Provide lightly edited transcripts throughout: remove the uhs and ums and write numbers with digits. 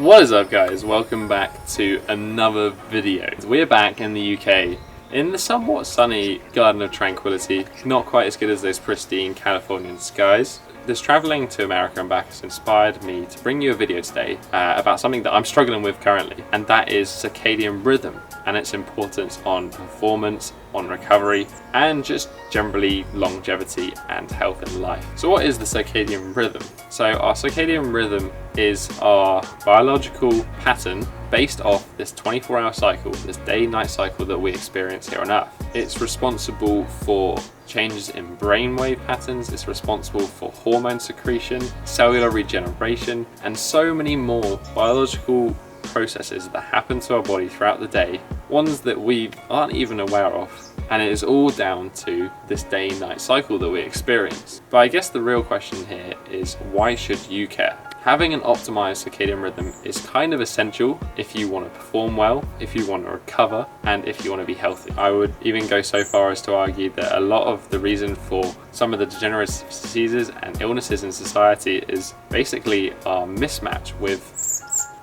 What is up, guys? Welcome back to another video. We're back in the UK in the somewhat sunny Garden of Tranquility, not quite as good as those pristine Californian skies. This travelling to America and back has inspired me to bring you a video today about something that I'm struggling with currently, and that is circadian rhythm and its importance on performance, on recovery, and just generally longevity and health in life. So what is the circadian rhythm? So our circadian rhythm is our biological pattern based off this 24-hour cycle, this day-night cycle that we experience here on Earth. It's responsible for changes in brainwave patterns, it's responsible for hormone secretion, cellular regeneration, and so many more biological processes that happen to our body throughout the day, ones that we aren't even aware of. And it is all down to this day-night cycle that we experience. But I guess the real question here is, why should you care? Having an optimized circadian rhythm is kind of essential if you want to perform well, if you want to recover, and if you want to be healthy. I would even go so far as to argue that a lot of the reason for some of the degenerative diseases and illnesses in society is basically our mismatch with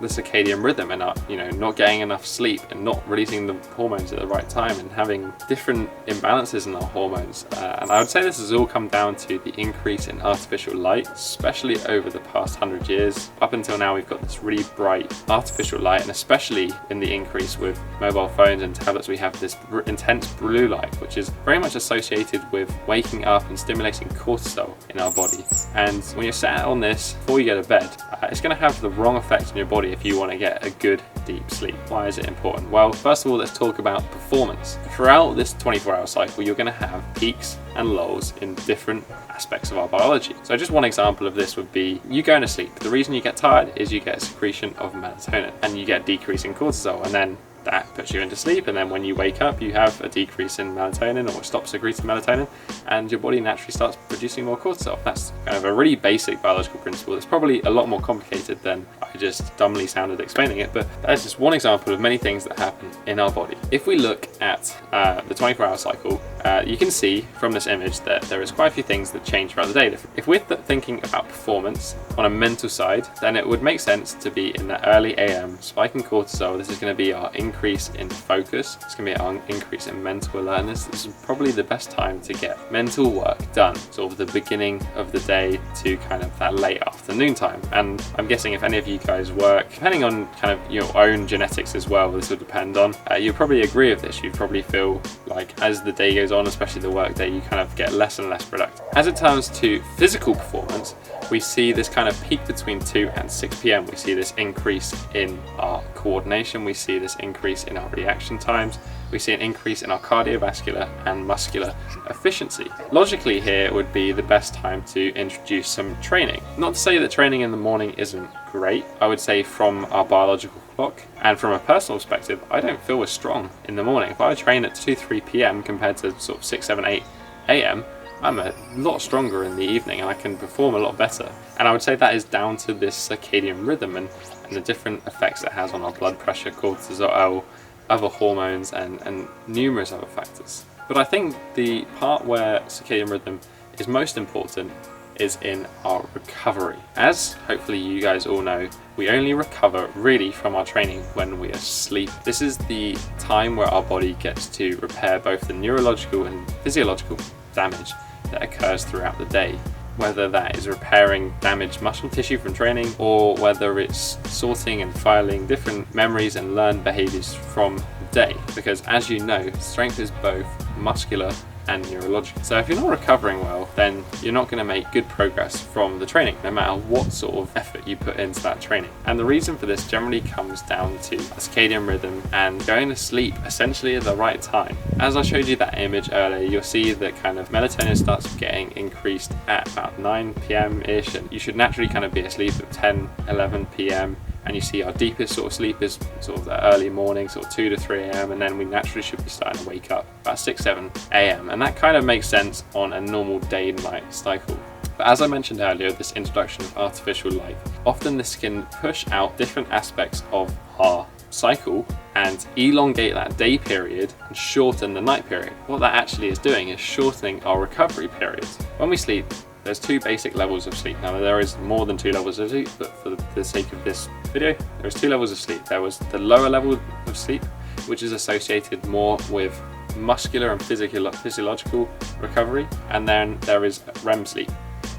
the circadian rhythm and our, not getting enough sleep and not releasing the hormones at the right time and having different imbalances in our hormones. And I would say this has all come down to the increase in artificial light, especially over the past 100 years. Up until now, we've got this really bright artificial light, and especially in the increase with mobile phones and tablets, we have this intense blue light, which is very much associated with waking up and stimulating cortisol in our body. And when you're sat on this before you go to bed, it's going to have the wrong effect on your body if you want to get a good deep sleep. Why is it important? Well, first of all, let's talk about performance. Throughout this 24-hour cycle, you're going to have peaks and lulls in different aspects of our biology. So just one example of this would be you going to sleep. The reason you get tired is you get a secretion of melatonin and you get decrease in cortisol, and then that puts you into sleep, and then when you wake up you have a decrease in melatonin, or stops secreting melatonin, and your body naturally starts producing more cortisol. That's kind of a really basic biological principle. It's probably a lot more complicated than I just dumbly sounded explaining it, but that's just one example of many things that happen in our body. If we look at the 24-hour cycle, you can see from this image that there is quite a few things that change throughout the day. If we're thinking about performance on a mental side, then it would make sense to be in the early AM spike in cortisol. This is going to be our increase in focus. It's going to be our increase in mental alertness. This is probably the best time to get mental work done, sort of the beginning of the day to kind of that late afternoon time. And I'm guessing if any of you guys work, depending on kind of your own genetics as well, this will depend on, you'll probably agree with this. You probably feel like as the day goes on, especially the work day, you kind of get less and less productive. As it turns to physical performance, we see this kind of peak between 2 and 6 p.m. We see this increase in our coordination, we see this increase in our reaction times, we see an increase in our cardiovascular and muscular efficiency. Logically here would be the best time to introduce some training. Not to say that training in the morning isn't great. I would say from our biological clock and from a personal perspective, I don't feel as strong in the morning. If I train at 2-3 p.m. compared to sort of 6, 7, 8 a.m, I'm a lot stronger in the evening and I can perform a lot better. And I would say that is down to this circadian rhythm and the different effects it has on our blood pressure, cortisol, other hormones, and numerous other factors. But I think the part where circadian rhythm is most important is in our recovery. As hopefully you guys all know, we only recover really from our training when we are asleep. This is the time where our body gets to repair both the neurological and physiological damage that occurs throughout the day, whether that is repairing damaged muscle tissue from training, or whether it's sorting and filing different memories and learned behaviors from the day. Because as you know, strength is both muscular and neurological. So if you're not recovering well, then you're not going to make good progress from the training, no matter what sort of effort you put into that training. And the reason for this generally comes down to circadian rhythm and going to sleep essentially at the right time. As I showed you that image earlier, you'll see that kind of melatonin starts getting increased at about 9 p.m-ish, and you should naturally kind of be asleep at 10, 11 p.m. And you see our deepest sort of sleep is sort of the early morning, sort of 2 to 3 a.m, and then we naturally should be starting to wake up about 6, 7 a.m. And that kind of makes sense on a normal day and night cycle. But as I mentioned earlier, this introduction of artificial light, often this can push out different aspects of our cycle and elongate that day period and shorten the night period. What that actually is doing is shortening our recovery periods. When we sleep, there's 2 basic levels of sleep. Now there is more than 2 levels of sleep, but for the sake of this video, there was 2 levels of sleep. There was the lower level of sleep, which is associated more with muscular and physiological recovery, and then there is REM sleep,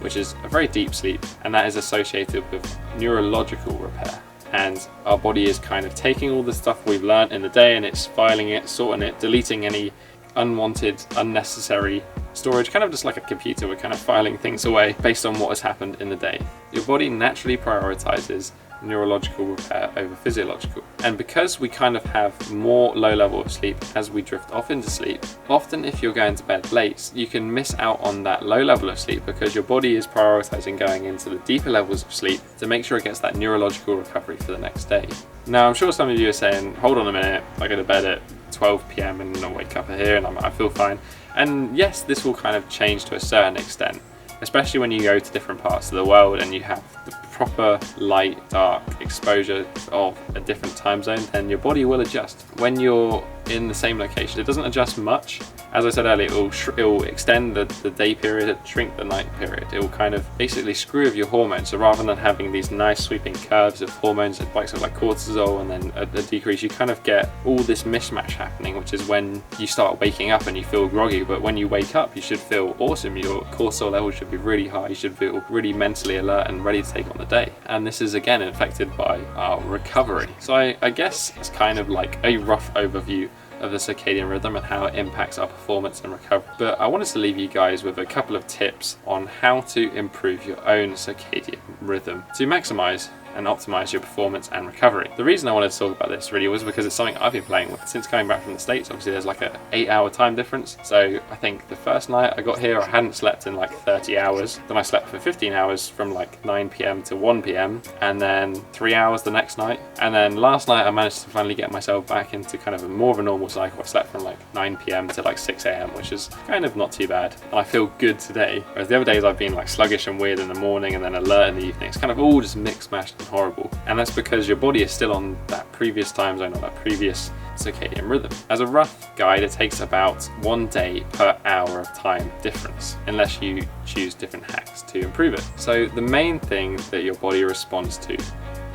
which is a very deep sleep, and that is associated with neurological repair. And our body is kind of taking all the stuff we've learned in the day and it's filing it, sorting it, deleting any unwanted, unnecessary storage, kind of just like a computer. We're kind of filing things away based on what has happened in the day. Your body naturally prioritizes neurological repair over physiological. And because we kind of have more low level of sleep as we drift off into sleep, often if you're going to bed late, you can miss out on that low level of sleep because your body is prioritizing going into the deeper levels of sleep to make sure it gets that neurological recovery for the next day. Now, I'm sure some of you are saying, hold on a minute, I go to bed at 12 p.m. and I wake up here and I feel fine. And yes, this will kind of change to a certain extent, especially when you go to different parts of the world and you have the proper light, dark exposure of a different time zone, then your body will adjust. When you're in the same location, it doesn't adjust much. As I said earlier, it will extend the day period, shrink the night period. It will kind of basically screw with your hormones. So rather than having these nice sweeping curves of hormones, like sort of like cortisol and then a decrease, you kind of get all this mishmash happening, which is when you start waking up and you feel groggy. But when you wake up, you should feel awesome. Your cortisol level should be really high. You should feel really mentally alert and ready to take on the day. And this is again affected by our recovery. So I guess it's kind of like a rough overview of the circadian rhythm and how it impacts our performance and recovery. But I wanted to leave you guys with a couple of tips on how to improve your own circadian rhythm to maximize and optimize your performance and recovery. The reason I wanted to talk about this really was because it's something I've been playing with since coming back from the States. Obviously there's like a 8-hour time difference. So I think the first night I got here, I hadn't slept in like 30 hours. Then I slept for 15 hours from like 9 p.m. to 1 p.m. and then 3 hours the next night. And then last night I managed to finally get myself back into kind of more of a normal cycle. I slept from like 9 p.m. to like 6 a.m., which is kind of not too bad. And I feel good today. Whereas the other days I've been like sluggish and weird in the morning and then alert in the evening. It's kind of all just mixed, mashed and horrible. And that's because your body is still on that previous time zone or that previous circadian rhythm. As a rough guide, it takes about 1 day per hour of time difference, unless you choose different hacks to improve it. So the main thing that your body responds to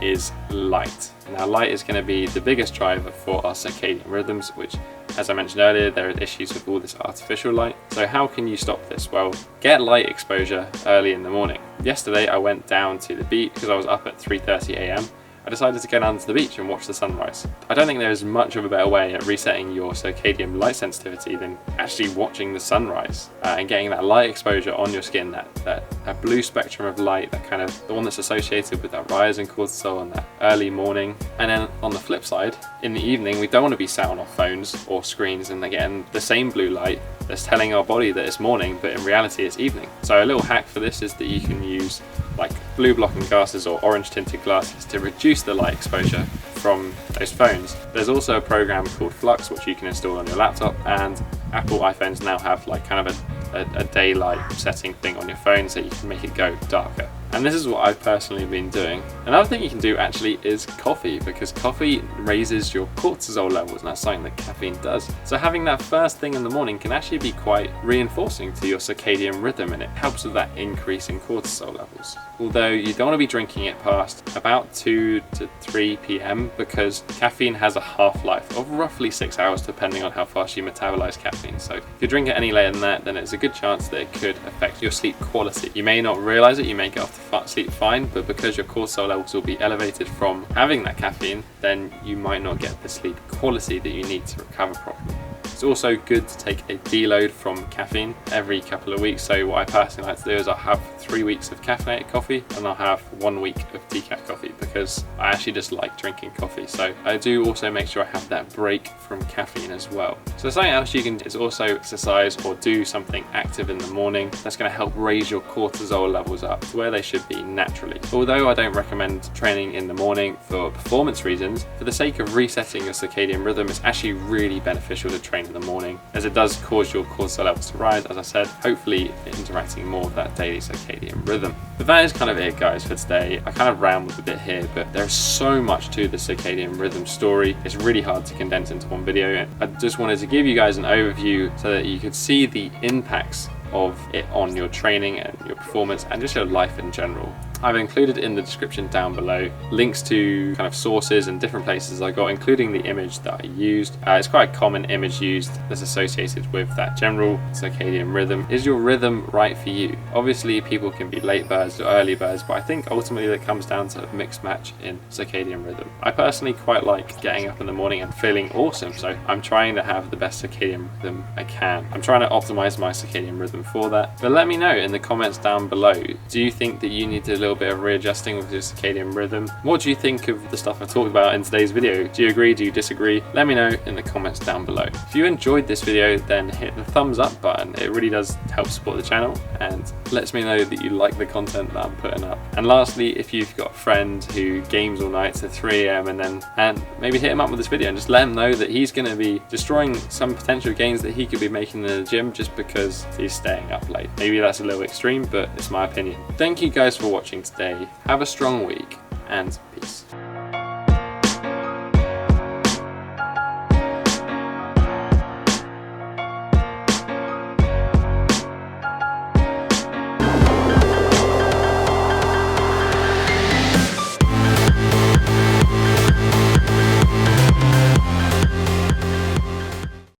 is light. Now light is going to be the biggest driver for our circadian rhythms, which, as I mentioned earlier, there are issues with all this artificial light. So how can you stop this? Well, get light exposure early in the morning. Yesterday I went down to the beach because I was up at 3:30 a.m. I decided to go down to the beach and watch the sunrise. I don't think there is much of a better way at resetting your circadian light sensitivity than actually watching the sunrise and getting that light exposure on your skin, that blue spectrum of light, that kind of the one that's associated with that rise in cortisol and that early morning. And then on the flip side, in the evening, we don't want to be sat on our phones or screens and again the same blue light that's telling our body that it's morning, but in reality it's evening. So a little hack for this is that you can use like blue blocking glasses or orange tinted glasses to reduce the light exposure from those phones. There's also a program called Flux which you can install on your laptop, and Apple iPhones now have like kind of a daylight setting thing on your phone so you can make it go darker. And this is what I've personally been doing. Another thing you can do actually is coffee, because coffee raises your cortisol levels, and that's something that caffeine does. So having that first thing in the morning can actually be quite reinforcing to your circadian rhythm, and it helps with that increase in cortisol levels. Although you don't want to be drinking it past about 2 to 3 p.m. because caffeine has a half-life of roughly 6 hours depending on how fast you metabolize caffeine. So if you drink it any later than that, then it's a good chance that it could affect your sleep quality. You may not realize it, you may get off to sleep fine, but because your cortisol levels will be elevated from having that caffeine, then you might not get the sleep quality that you need to recover properly. It's also good to take a deload from caffeine every couple of weeks. So what I personally like to do is I'll have 3 weeks of caffeinated coffee and I'll have 1 week of decaf coffee, because I actually just like drinking coffee. So I do also make sure I have that break from caffeine as well. So something else you can do is also exercise or do something active in the morning. That's going to help raise your cortisol levels up to where they should be naturally. Although I don't recommend training in the morning for performance reasons, for the sake of resetting your circadian rhythm, it's actually really beneficial to train in the morning, as it does cause your cortisol levels to rise, as I said, hopefully interacting more with that daily circadian rhythm. But that is kind of it, guys, for today. I kind of rambled a bit here, but there's so much to the circadian rhythm story. It's really hard to condense into one video. I just wanted to give you guys an overview so that you could see the impacts of it on your training and your performance and just your life in general. I've included in the description down below links to kind of sources and different places I got, including the image that I used. It's quite a common image used that's associated with that general circadian rhythm. Is your rhythm right for you? Obviously people can be late birds or early birds, but I think ultimately that comes down to a mixed match in circadian rhythm. I personally quite like getting up in the morning and feeling awesome, so I'm trying to have the best circadian rhythm I can. I'm trying to optimize my circadian rhythm for that. But let me know in the comments down below, do you think that you need a little bit of readjusting with your circadian rhythm? What do you think of the stuff I talked about in today's video? Do you agree? Do you disagree? Let me know in the comments down below. If you enjoyed this video, then hit the thumbs up button. It really does help support the channel and lets me know that you like the content that I'm putting up. And lastly, if you've got a friend who games all night to 3 AM and maybe hit him up with this video and just let him know that he's going to be destroying some potential gains that he could be making in the gym just because he's staying up late. Maybe that's a little extreme, but it's my opinion. Thank you guys for watching today. Have a strong week and peace.